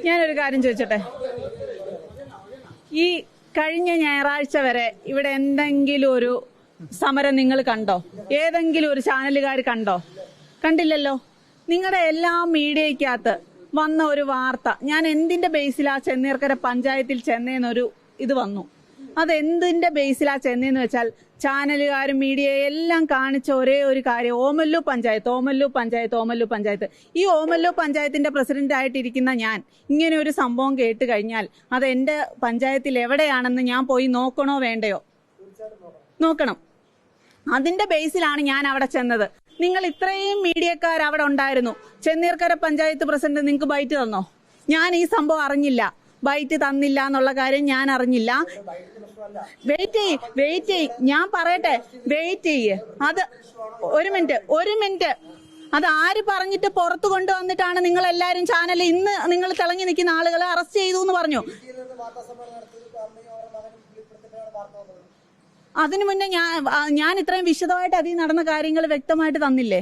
ഞാനൊരു കാര്യം ചോദിച്ചോട്ടെ, ഈ കഴിഞ്ഞ ഞായറാഴ്ച വരെ ഇവിടെ എന്തെങ്കിലും ഒരു സമരം നിങ്ങൾ കണ്ടോ? ഏതെങ്കിലും ഒരു ചാനലുകാർ കണ്ടോ? കണ്ടില്ലല്ലോ. നിങ്ങളുടെ എല്ലാ മീഡിയക്കകത്ത് വന്ന ഒരു വാർത്ത, ഞാൻ എന്തിന്റെ ബേസിലാ ചെന്നീർക്കര പഞ്ചായത്തിൽ ചെന്നേന്നൊരു ഇത് വന്നു. അതെന്തിന്റെ ബേസിലാ ചെന്നേന്ന് വെച്ചാൽ ചാനലുകാരും മീഡിയ എല്ലാം കാണിച്ച ഒരേ ഒരു കാര്യം, ഓമല്ലൂർ പഞ്ചായത്ത്. ഈ ഓമല്ലൂർ പഞ്ചായത്തിന്റെ പ്രസിഡന്റ് ആയിട്ടിരിക്കുന്ന ഞാൻ ഇങ്ങനെ ഒരു സംഭവം കേട്ട് കഴിഞ്ഞാൽ അത് എന്റെ പഞ്ചായത്തിൽ എവിടെയാണെന്ന് ഞാൻ പോയി നോക്കണോ വേണ്ടയോ? നോക്കണം. അതിന്റെ ബേസിലാണ് ഞാൻ അവിടെ ചെന്നത്. നിങ്ങൾ ഇത്രയും മീഡിയക്കാർ അവിടെ ഉണ്ടായിരുന്നു. ചെന്നീർക്കര പഞ്ചായത്ത് പ്രസിഡന്റ് നിങ്ങൾക്ക് ബൈറ്റ് തന്നോ? ഞാൻ ഈ സംഭവം അറിഞ്ഞില്ല. ബൈറ്റ് തന്നില്ല എന്നുള്ള കാര്യം ഞാൻ അറിഞ്ഞില്ല. വെയിറ്റ് ചെയ്യ്, ഞാൻ പറയട്ടെ. വെയിറ്റ് ചെയ്യ്. അത് ഒരു മിനിറ്റ്. അത് ആര് പറഞ്ഞിട്ട് പുറത്തു കൊണ്ടുവന്നിട്ടാണ് നിങ്ങൾ എല്ലാരും ചാനൽ ഇന്ന് നിങ്ങൾ തിളങ്ങി നിൽക്കുന്ന ആളുകളെ അറസ്റ്റ് ചെയ്തു എന്ന് പറഞ്ഞു? അതിനു മുന്നേ ഞാൻ ഇത്രയും വിശദമായിട്ട് അതിൽ നടന്ന കാര്യങ്ങൾ വ്യക്തമായിട്ട് തന്നില്ലേ?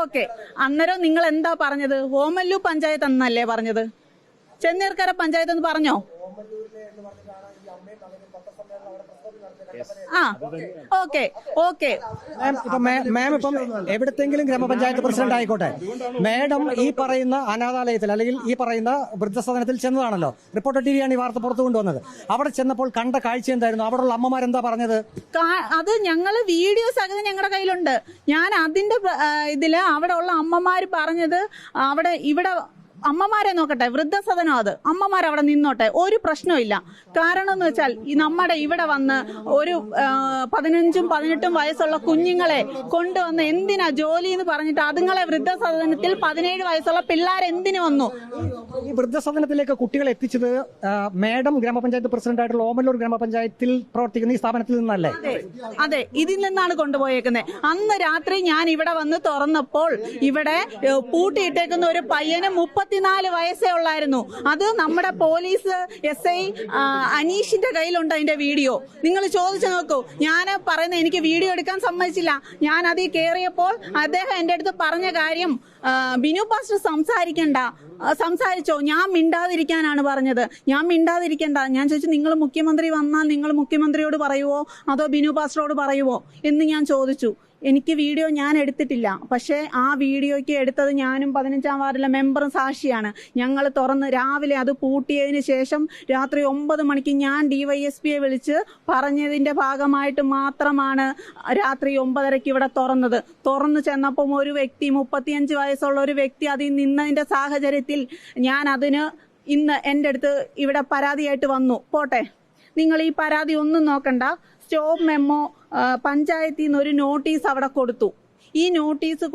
ഓക്കെ. അന്നേരം നിങ്ങൾ എന്താ പറഞ്ഞത്? ഓമല്ലൂർ പഞ്ചായത്ത് എന്നല്ലേ പറഞ്ഞത്? ചെന്നീർക്കര പഞ്ചായത്ത് എന്ന് പറഞ്ഞോ? ഓക്കെ. മാം ഇപ്പം എവിടത്തെങ്കിലും ഗ്രാമപഞ്ചായത്ത് പ്രസിഡന്റ് ആയിക്കോട്ടെ, മാഡം ഈ പറയുന്ന അനാഥാലയത്തിൽ അല്ലെങ്കിൽ ഈ പറയുന്ന വൃദ്ധസദനത്തിൽ ചെന്നതാണല്ലോ. റിപ്പോർട്ടർ ടിവിയാണ് ഈ വാർത്ത പുറത്തു കൊണ്ടുവന്നത്. അവിടെ ചെന്നപ്പോൾ കണ്ട കാഴ്ച എന്തായിരുന്നു? അവിടെയുള്ള അമ്മമാരെന്താ പറഞ്ഞത്? അത് ഞങ്ങള് വീഡിയോ സഹിതം ഞങ്ങളുടെ കയ്യിലുണ്ട്. ഞാൻ അതിന്റെ ഇതില് അവിടെ ഉള്ള അമ്മമാര് പറഞ്ഞത്, ഇവിടെ അമ്മമാരെ നോക്കട്ടെ, വൃദ്ധസദനം അത്, അമ്മമാരവിടെ നിന്നോട്ടെ, ഒരു പ്രശ്നമില്ല. കാരണം എന്ന് വെച്ചാൽ നമ്മുടെ ഇവിടെ വന്ന് ഒരു 15-18 വയസ്സുള്ള കുഞ്ഞുങ്ങളെ കൊണ്ടുവന്ന് എന്തിനാ ജോലി എന്ന് പറഞ്ഞിട്ട് അതുങ്ങളെ വൃദ്ധസദനത്തിൽ 17 വയസ്സുള്ള പിള്ളേർ എന്തിനു വന്നു? ഈ വൃദ്ധസദനത്തിലേക്ക് കുട്ടികളെ എത്തിച്ചത് മാഡം ഗ്രാമപഞ്ചായത്ത് പ്രസിഡന്റ് ആയിട്ടുള്ള ഓമല്ലൂർ ഗ്രാമപഞ്ചായത്തിൽ പ്രവർത്തിക്കുന്ന ഈ സ്ഥാപനത്തിൽ നിന്നല്ലേ? അതെ, ഇതിൽ നിന്നാണ് കൊണ്ടുപോയേക്കുന്നത്. അന്ന് രാത്രി ഞാൻ ഇവിടെ വന്ന് തുറന്നപ്പോൾ ഇവിടെ പൂട്ടിയിട്ടേക്കുന്ന ഒരു പയ്യന് 34 വയസ്സേ ഉള്ളായിരുന്നു. അത് നമ്മുടെ പോലീസ് SI അനീഷിന്റെ കയ്യിലുണ്ട് അതിന്റെ വീഡിയോ. നിങ്ങൾ ചോദിച്ചു നോക്കൂ. ഞാൻ പറയുന്നത് എനിക്ക് വീഡിയോ എടുക്കാൻ സമ്മതിച്ചില്ല. ഞാൻ അതിൽ കയറിയപ്പോൾ അദ്ദേഹം എന്റെ അടുത്ത് പറഞ്ഞ കാര്യം, ബിനു പാസ്റ്റർ സംസാരിച്ചോ? ഞാൻ മിണ്ടാതിരിക്കാനാണ് പറഞ്ഞത്. ഞാൻ മിണ്ടാതിരിക്കണ്ട. ഞാൻ ചോദിച്ചു, നിങ്ങൾ മുഖ്യമന്ത്രി വന്നാൽ നിങ്ങൾ മുഖ്യമന്ത്രിയോട് പറയുവോ അതോ ബിനു പാസ്റ്ററോട് പറയുവോ എന്ന് ഞാൻ ചോദിച്ചു. എനിക്ക് വീഡിയോ ഞാൻ എടുത്തിട്ടില്ല. പക്ഷേ ആ വീഡിയോയ്ക്ക് എടുത്തത് ഞാനും 15-ാം വാർഡിലെ മെമ്പറും സാക്ഷിയാണ്. ഞങ്ങൾ തുറന്ന് രാവിലെ അത് പൂട്ടിയതിന് ശേഷം രാത്രി 9 മണിക്ക് ഞാൻ DYSPയെ വിളിച്ച് പറഞ്ഞതിന്റെ ഭാഗമായിട്ട് മാത്രമാണ് രാത്രി 9:30 ഇവിടെ തുറന്നത്. തുറന്നു ചെന്നപ്പം ഒരു വ്യക്തി, 35 വയസ്സുള്ള ഒരു വ്യക്തി അതിൽ നിന്നതിന്റെ സാഹചര്യത്തിൽ ഞാൻ അതിന് ഇന്ന് എൻ്റെ അടുത്ത് ഇവിടെ പരാതിയായിട്ട് വന്നു. പോട്ടെ, നിങ്ങൾ ഈ പരാതി ഒന്നും നോക്കണ്ട. സ്റ്റോപ്പ് മെമ്മോ പഞ്ചായത്തിൽ നിന്ന് ഒരു നോട്ടീസ് അവിടെ കൊടുത്തു. ഈ നോട്ടീസ്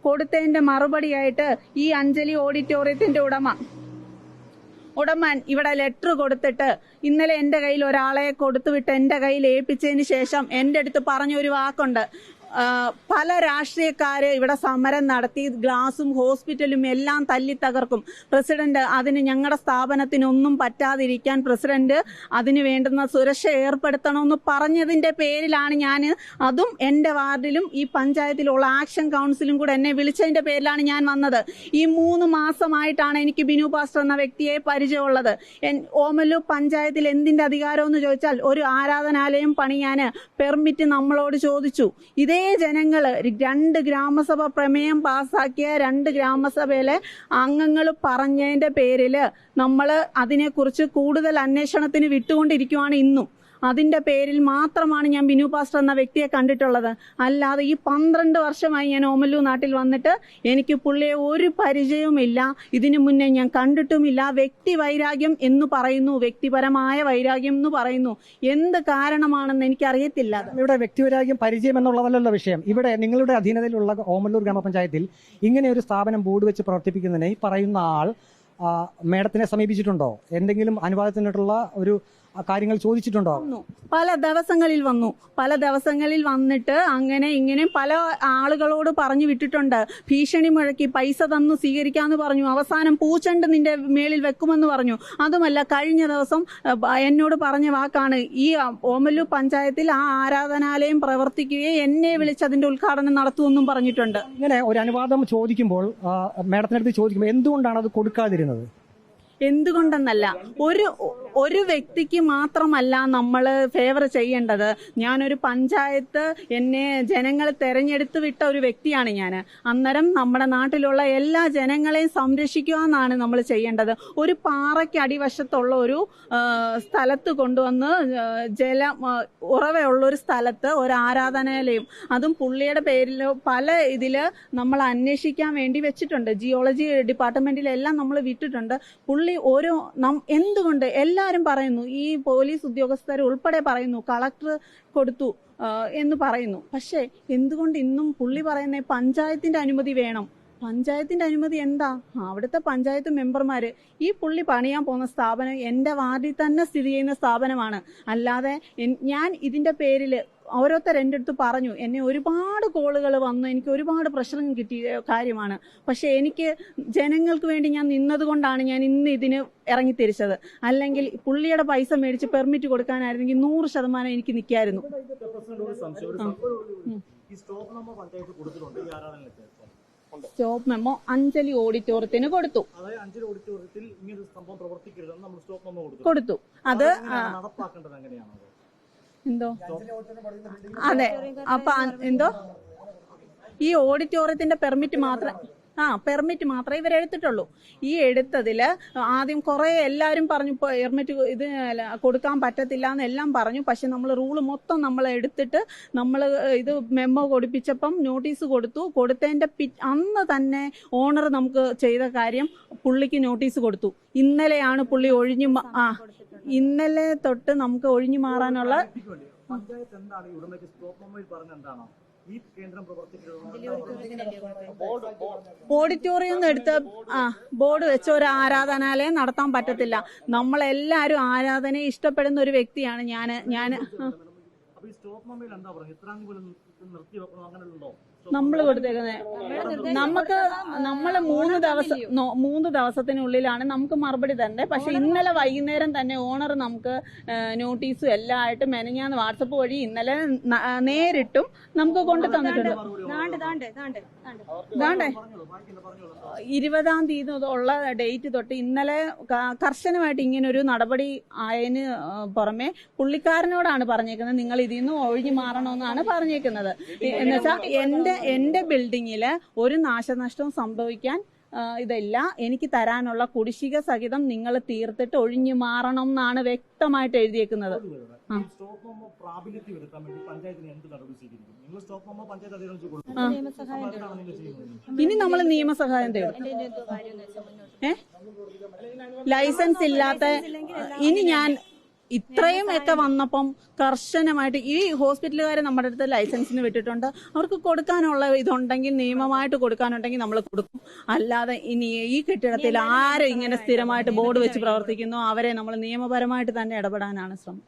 കൊടുത്തതിന്റെ മറുപടിയായിട്ട് ഈ അഞ്ജലി ഓഡിറ്റോറിയത്തിന്റെ ഉടമൻ ഇവിടെ ലെറ്റർ കൊടുത്തിട്ട് ഇന്നലെ എന്റെ കയ്യിൽ ഒരാളെ കൊടുത്തുവിട്ട് എന്റെ കയ്യിൽ ഏൽപ്പിച്ചതിന് ശേഷം എന്റെ അടുത്ത് പറഞ്ഞൊരു വാക്കുണ്ട്, പല രാഷ്ട്രീയക്കാര് ഇവിടെ സമരം നടത്തി ഗ്ലാസും ഹോസ്പിറ്റലും എല്ലാം തല്ലി തകർക്കും. പ്രസിഡന്റ് അതിന് ഞങ്ങളുടെ സ്ഥാപനത്തിനൊന്നും പറ്റാതിരിക്കാൻ പ്രസിഡന്റ് അതിന് വേണ്ടുന്ന സുരക്ഷ ഏർപ്പെടുത്തണമെന്ന് പറഞ്ഞതിന്റെ പേരിലാണ് ഞാൻ, അതും എന്റെ വാർഡിലും ഈ പഞ്ചായത്തിലുള്ള ആക്ഷൻ കൗൺസിലും കൂടെ എന്നെ വിളിച്ചതിന്റെ പേരിലാണ് ഞാൻ വന്നത്. ഈ 3 മാസമായിട്ടാണ് എനിക്ക് ബിനു പാസ്റ്റർ എന്ന വ്യക്തിയെ പരിചയമുള്ളത്. ഓമല്ലൂർ പഞ്ചായത്തിൽ എന്തിന്റെ അധികാരം എന്ന് ചോദിച്ചാൽ ഒരു ആരാധനാലയം പണിയാന് പെർമിറ്റ് നമ്മളോട് ചോദിച്ചു. ഇതേ ജനങ്ങള് 2 ഗ്രാമസഭ പ്രമേയം പാസാക്കിയ 2 ഗ്രാമസഭയിലെ അംഗങ്ങൾ പറഞ്ഞതിന്റെ പേരില് നമ്മള് അതിനെക്കുറിച്ച് കൂടുതൽ അന്വേഷണത്തിന് വിട്ടുകൊണ്ടിരിക്കുവാണ് ഇന്നും. അതിന്റെ പേരിൽ മാത്രമാണ് ഞാൻ ബിനു പാസ്റ്റർ എന്ന വ്യക്തിയെ കണ്ടിട്ടുള്ളത്. അല്ലാതെ ഈ 12 വർഷമായി ഞാൻ ഓമല്ലൂർ നാട്ടിൽ വന്നിട്ട് എനിക്ക് പുള്ളിയെ ഒരു പരിചയവുമില്ല. ഇതിനു മുന്നേ ഞാൻ കണ്ടിട്ടുമില്ല. വ്യക്തി വൈരാഗ്യം എന്ന് പറയുന്നു, വ്യക്തിപരമായ വൈരാഗ്യം എന്ന് പറയുന്നു. എന്ത് കാരണമാണെന്ന് എനിക്കറിയത്തില്ല. ഇവിടെ വ്യക്തിവൈരാഗ്യം പരിചയം എന്നുള്ളതല്ലല്ലോ വിഷയം. ഇവിടെ നിങ്ങളുടെ അധീനതയിലുള്ള ഓമല്ലൂർ ഗ്രാമപഞ്ചായത്തിൽ ഇങ്ങനെ ഒരു സ്ഥാപനം ബോർഡ് വെച്ച് പ്രവർത്തിപ്പിക്കുന്നതിന് ഈ പറയുന്ന ആൾ മേഡത്തിനെ സമീപിച്ചിട്ടുണ്ടോ? എന്തെങ്കിലും അനുവാദത്തിനായിട്ടുള്ള ഒരു കാര്യങ്ങൾ ചോദിച്ചിട്ടുണ്ടോ? പല ദിവസങ്ങളിൽ വന്നിട്ട് അങ്ങനെ ഇങ്ങനെ പല ആളുകളോട് പറഞ്ഞു വിട്ടിട്ടുണ്ട്. ഭീഷണി മുഴക്കി പൈസ തന്നു സ്വീകരിക്കാന്ന് പറഞ്ഞു. അവസാനം പൂച്ചണ്ട് നിന്റെ മേളിൽ വെക്കുമെന്ന് പറഞ്ഞു. അതുമല്ല, കഴിഞ്ഞ ദിവസം എന്നോട് പറഞ്ഞ വാക്കാണ്, ഈ ഓമല്ലൂർ പഞ്ചായത്തിൽ ആ ആരാധനാലയം പ്രവർത്തിക്കുകയും എന്നെ വിളിച്ച് അതിന്റെ ഉദ്ഘാടനം നടത്തുമെന്നും പറഞ്ഞിട്ടുണ്ട്. ഇങ്ങനെ ഒരു അനുവാദം ചോദിക്കുമ്പോൾ മാഡത്തിനടുത്ത് ചോദിക്കുമ്പോൾ എന്തുകൊണ്ടാണ് അത് കൊടുക്കാതിരുന്നത്? എന്തുകൊണ്ടെന്നല്ല, ഒരു വ്യക്തിക്ക് മാത്രമല്ല നമ്മൾ ഫേവർ ചെയ്യേണ്ടത്. ഞാനൊരു പഞ്ചായത്ത് എന്നെ ജനങ്ങൾ തെരഞ്ഞെടുത്ത് വിട്ട ഒരു വ്യക്തിയാണ് ഞാൻ. അന്നേരം നമ്മുടെ നാട്ടിലുള്ള എല്ലാ ജനങ്ങളെയും സംരക്ഷിക്കുക എന്നാണ് നമ്മൾ ചെയ്യേണ്ടത്. ഒരു പാറയ്ക്ക് അടിവശത്തുള്ള ഒരു സ്ഥലത്ത് കൊണ്ടുവന്ന് ഉറവയുള്ള ഒരു സ്ഥലത്ത് ഒരു ആരാധനാലയം, അതും പുള്ളിയുടെ പേരിൽ പല ഇതില് നമ്മൾ അന്വേഷിക്കാൻ വേണ്ടി വെച്ചിട്ടുണ്ട്. ജിയോളജി ഡിപ്പാർട്ട്മെന്റിലെല്ലാം നമ്മൾ വിട്ടിട്ടുണ്ട്. പുള്ളി എന്തുകൊണ്ട് എല്ലാവരും പറയുന്നു, ഈ പോലീസ് ഉദ്യോഗസ്ഥർ ഉൾപ്പെടെ പറയുന്നു കളക്ടർ കൊടുത്തു എന്ന് പറയുന്നു. പക്ഷെ എന്തുകൊണ്ട് ഇന്നും പുള്ളി പറയുന്ന പഞ്ചായത്തിന്റെ അനുമതി വേണം? പഞ്ചായത്തിന്റെ അനുമതി എന്താ? അവിടുത്തെ പഞ്ചായത്ത് മെമ്പർമാര്, ഈ പുള്ളി പണിയാൻ പോകുന്ന സ്ഥാപനം എന്റെ വാർഡിൽ തന്നെ സ്ഥിതി ചെയ്യുന്ന സ്ഥാപനമാണ്. അല്ലാതെ ഞാൻ ഇതിന്റെ പേരിൽ ഓരോരുത്തർ എൻ്റെ അടുത്ത് പറഞ്ഞു, എന്നെ ഒരുപാട് കോളുകൾ വന്നു, എനിക്ക് ഒരുപാട് പ്രശ്നം കിട്ടിയ കാര്യമാണ്. പക്ഷെ എനിക്ക് ജനങ്ങൾക്ക് വേണ്ടി ഞാൻ നിന്നത് കൊണ്ടാണ് ഞാൻ ഇന്ന് ഇതിന് ഇറങ്ങിത്തിരിച്ചത്. അല്ലെങ്കിൽ പുള്ളിയുടെ പൈസ മേടിച്ച് പെർമിറ്റ് കൊടുക്കാനായിരുന്നെങ്കിൽ 100% എനിക്ക് നിൽക്കായിരുന്നു. സ്റ്റോപ്പ് മെമ്മോ അഞ്ജലി ഓഡിറ്റോറിയത്തിന് കൊടുത്തു. അത് എന്തോ അതെ. അപ്പൊ എന്തോ ഈ ഓഡിറ്റോറിയത്തിന്റെ പെർമിറ്റ് മാത്രമേ ഇവരെടുത്തിട്ടുള്ളൂ. ഈ എടുത്തതില് ആദ്യം കുറെ എല്ലാവരും പറഞ്ഞു പെർമിറ്റ് ഇത് കൊടുക്കാൻ പറ്റത്തില്ല എന്നെല്ലാം പറഞ്ഞു. പക്ഷെ നമ്മൾ റൂള് മൊത്തം നമ്മൾ എടുത്തിട്ട് നമ്മൾ ഇത് മെമ്മോ കൊടുപ്പിച്ചപ്പം നോട്ടീസ് കൊടുത്തതിന്റെ അന്ന് തന്നെ ഓണർ നമുക്ക് ചെയ്ത കാര്യം, പുള്ളിക്ക് നോട്ടീസ് കൊടുത്തു. ഇന്നലെയാണ് പുള്ളി ഇന്നലെ തൊട്ട് നമുക്ക് ഒഴിഞ്ഞു മാറാനുള്ള ഓഡിറ്റോറിയം എടുത്ത് ബോർഡ് വെച്ച ഒരു ആരാധനാലയം നടത്താൻ പറ്റത്തില്ല. നമ്മളെല്ലാരും ആരാധനയെ ഇഷ്ടപ്പെടുന്ന ഒരു വ്യക്തിയാണ് ഞാൻ. നമ്മൾ കൊടുത്തേക്കുന്നത് നമ്മള് 3 ദിവസത്തിനുള്ളിലാണ് നമുക്ക് മറുപടി തരണ്ടേ. പക്ഷെ ഇന്നലെ വൈകുന്നേരം തന്നെ ഓണർ നമുക്ക് നോട്ടീസും എല്ലാം ആയിട്ട് മെനഞ്ഞാന്ന് വാട്സപ്പ് വഴി ഇന്നലെ നേരിട്ടും നമുക്ക് കൊണ്ടു തന്നിട്ടുണ്ട്. 20-ാം തീയതി ഉള്ള ഡേറ്റ് തൊട്ട് ഇന്നലെ കർശനമായിട്ട് ഇങ്ങനൊരു നടപടി ആയതിന് പുറമെ പുള്ളിക്കാരനോടാണ് പറഞ്ഞേക്കുന്നത്, നിങ്ങൾ ഇതിൽ നിന്ന് ഒഴിഞ്ഞു മാറണമെന്നാണ് പറഞ്ഞേക്കുന്നത്. എന്നുവെച്ചാൽ എന്റെ ബിൽഡിങ്ങില് ഒരു നാശനഷ്ടവും സംഭവിക്കാൻ ഇതില്ല, എനിക്ക് തരാനുള്ള കുടിശ്ശിക സഹിതം നിങ്ങൾ തീർത്തിട്ട് ഒഴിഞ്ഞു മാറണം എന്നാണ് വ്യക്തമായിട്ട് എഴുതിയേക്കുന്നത്. ഇനി നമ്മൾ നിയമസഹായം തേടും. ലൈസൻസ് ഇല്ലാത്ത ഇനി ഞാൻ ഇത്രയും ഒക്കെ വന്നപ്പം കർശനമായിട്ട് ഈ ഹോസ്പിറ്റലുകാരെ നമ്മുടെ അടുത്ത് ലൈസൻസിന് വിട്ടിട്ടുണ്ട്. അവർക്ക് കൊടുക്കാനുള്ള ഇതുണ്ടെങ്കിൽ, നിയമമായിട്ട് കൊടുക്കാനുണ്ടെങ്കിൽ നമ്മൾ കൊടുക്കും. അല്ലാതെ ഇനി ഈ കെട്ടിടത്തിൽ ആരും ഇങ്ങനെ സ്ഥിരമായിട്ട് ബോർഡ് വെച്ച് പ്രവർത്തിക്കുന്നു അവരെ നമ്മൾ നിയമപരമായിട്ട് തന്നെ ഇടപെടാനാണ് ശ്രമം.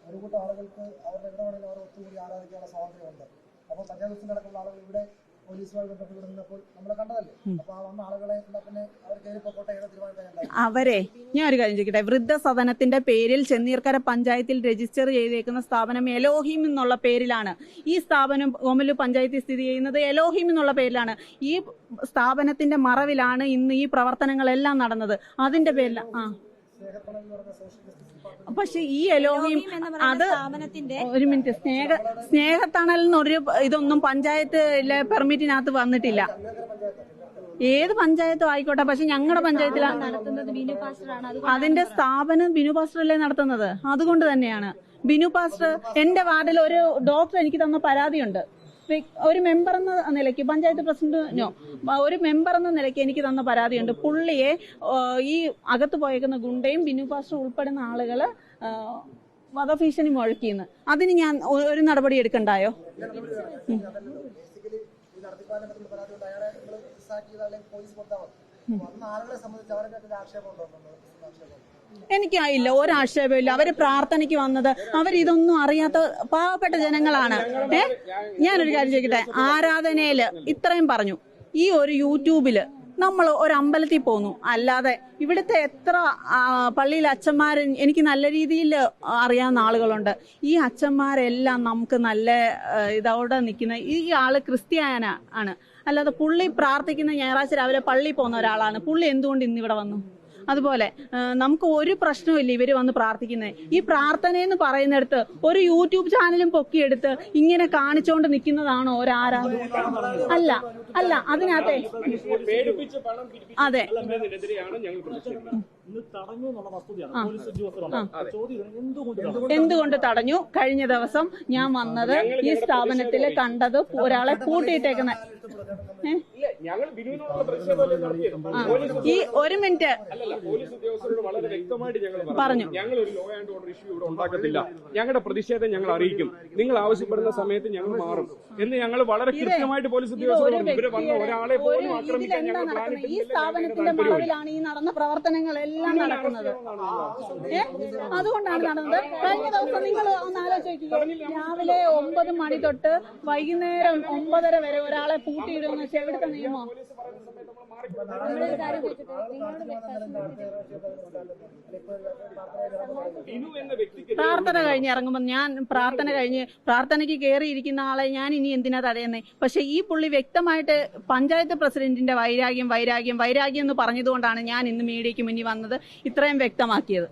ഒരു കൂട്ടം ആളുകൾക്ക് അവരുടെ എവിടെ വേണമെങ്കിലും അവർ ഒത്തുകൂടി ആരാധിക്കാനുള്ള സ്വാതന്ത്ര്യമുണ്ട്. അപ്പോൾ പഞ്ചായത്ത് നടക്കുന്ന ആളുകൾ ഇവിടെ പോലീസുമായി ബന്ധപ്പെട്ടിരുന്നപ്പോൾ നമ്മൾ കണ്ടതല്ലേ. അപ്പൊ ആ വന്ന ആളുകളെ പിന്നെ അവർ കയറിപ്പോട്ടെ ഏതോ തീരുമാനിക്കാൻ അവരെ ഞാൻ ഒരു കാര്യം ചോദിക്കട്ടെ. വൃദ്ധസദനത്തിന്റെ പേരിൽ ചെന്നീർക്കര പഞ്ചായത്തിൽ രജിസ്റ്റർ ചെയ്തേക്കുന്ന സ്ഥാപനം എലോഹിം എന്നുള്ള പേരിലാണ്. ഈ സ്ഥാപനം ഓമല്ലൂർ പഞ്ചായത്തിൽ സ്ഥിതി ചെയ്യുന്നത് എലോഹിം എന്നുള്ള പേരിലാണ്. ഈ സ്ഥാപനത്തിന്റെ മറവിലാണ് ഇന്ന് ഈ പ്രവർത്തനങ്ങളെല്ലാം നടന്നത്. അതിന്റെ പേരിലാണ് പക്ഷെ ഈ എലോഹിം അത് ഒരു മിനിറ്റ്, സ്നേഹത്തണൽ എന്നൊരു ഇതൊന്നും പഞ്ചായത്തിലെ പെർമിറ്റിനകത്ത് വന്നിട്ടില്ല. ഏത് പഞ്ചായത്തും ആയിക്കോട്ടെ, പക്ഷെ ഞങ്ങളുടെ പഞ്ചായത്തിലാണ് നടത്തുന്നത്. ബിനു പാസ്റ്ററാണ് അതിന്റെ സ്ഥാപനം. ബിനു പാസ്റ്ററല്ലേ നടത്തുന്നത്. അതുകൊണ്ട് തന്നെയാണ് ബിനു പാസ്റ്റർ. എന്റെ വാർഡിൽ ഒരു ഡോക്ടർ എനിക്ക് തന്ന പരാതിയുണ്ട്. ഒരു മെമ്പർ എന്ന നിലയ്ക്ക്, പഞ്ചായത്ത് പ്രസിഡന്റിനോ ഒരു മെമ്പർ എന്ന നിലയ്ക്ക് എനിക്ക് തന്ന പരാതിയുണ്ട്. പുള്ളിയെ ഈ അകത്ത് പോയേക്കുന്ന ഗുണ്ടയും ബിനു പാസ്റ്റർ ഉൾപ്പെടുന്ന ആളുകള് വധഭീഷണി മുഴക്കിയെന്ന്. അതിന് ഞാൻ ഒരു നടപടി എടുക്കണ്ടായോ? എനിക്കായില്ല, ഒരാക്ഷേപമില്ല. അവര് പ്രാർത്ഥനയ്ക്ക് വന്നത്, അവരിതൊന്നും അറിയാത്ത പാവപ്പെട്ട ജനങ്ങളാണ്. ഞാനൊരു കാര്യം ചോദിക്കട്ടെ, ആരാധനയില് ഇത്രയും പറഞ്ഞു, ഈ ഒരു യൂട്യൂബില് നമ്മൾ ഒരു അമ്പലത്തിൽ പോന്നു, അല്ലാതെ ഇവിടുത്തെ എത്ര പള്ളിയിലെ അച്ഛന്മാര് എനിക്ക് നല്ല രീതിയിൽ അറിയാവുന്ന ആളുകളുണ്ട്. ഈ അച്ഛന്മാരെല്ലാം നമുക്ക് നല്ല ഇതോടെ നിൽക്കുന്ന ഈ ആള് ക്രിസ്ത്യാന ആണ്, അല്ലാതെ പുള്ളി പ്രാർത്ഥിക്കുന്ന ഞായറാഴ്ച രാവിലെ പള്ളിയിൽ പോകുന്ന ഒരാളാണ്. പുള്ളി എന്തുകൊണ്ട് ഇന്നിവിടെ വന്നു? അതുപോലെ നമുക്ക് ഒരു പ്രശ്നമില്ല ഇവര് വന്ന് പ്രാർത്ഥിക്കുന്നത്. ഈ പ്രാർത്ഥനയെന്ന് പറയുന്നിടത്ത് ഒരു യൂട്യൂബ് ചാനലും പൊക്കിയെടുത്ത് ഇങ്ങനെ കാണിച്ചുകൊണ്ട് നിൽക്കുന്നതാണോ ഒരാരാധന? അല്ല അല്ല, അതിനകത്തെ അതെ എന്തുകൊണ്ട് തടഞ്ഞു? കഴിഞ്ഞ ദിവസം ഞാൻ വന്നത് ഈ സ്ഥാപനത്തിൽ കണ്ടത് ഒരാളെ പൂട്ടിയിട്ടേക്കുന്ന ഈ ഒരു മിനിറ്റ് പറഞ്ഞു. ഞങ്ങളൊരു ലോ ആൻഡ് ഓർഡർ ഇഷ്യൂ ഇവിടെ ഉണ്ടാക്കത്തില്ല, ഞങ്ങളുടെ പ്രതിഷേധം ഞങ്ങൾ അറിയിക്കും, നിങ്ങൾ ആവശ്യപ്പെടുന്ന സമയത്ത് ഞങ്ങൾ മാറും എന്ന് ഞങ്ങൾ വളരെ കൃത്യമായിട്ട് പോലീസ് ഉദ്യോഗസ്ഥരോട് ഇവര് വന്ന ഒരാളെ പോലും ആക്രമിക്കാൻ ഞങ്ങൾ ഈ സ്ഥാപനത്തിന്റെ മറവിലാണ് ഈ നടന്ന പ്രവർത്തനങ്ങളെല്ലാം നടക്കുന്നത്. അതുകൊണ്ടാണ് നടന്നത്. കഴിഞ്ഞ ദിവസം നിങ്ങൾ ഒന്ന് ആലോചിക്കുക, രാവിലെ 9 മണി തൊട്ട് വൈകുന്നേരം 9:30 വരെ ഒരാളെ പൂട്ടിയിടുമെന്ന് വെച്ചാൽ എവിടുത്തെ നിയമം? പ്രാർത്ഥന കഴിഞ്ഞ് ഇറങ്ങുമ്പോൾ ഞാൻ പ്രാർത്ഥനയ്ക്ക് കയറിയിരിക്കുന്ന ആളെ ഞാൻ ഇനി എന്തിനാ തടയുന്നേ? പക്ഷെ ഈ പുള്ളി വ്യക്തമായിട്ട് പഞ്ചായത്ത് പ്രസിഡന്റിന്റെ വൈരാഗ്യം എന്ന് പറഞ്ഞതുകൊണ്ടാണ് ഞാൻ ഇന്ന് മീഡിയയ്ക്ക് മുന്നിൽ വന്നത് ഇത്രയും വ്യക്തമാക്കിയത്.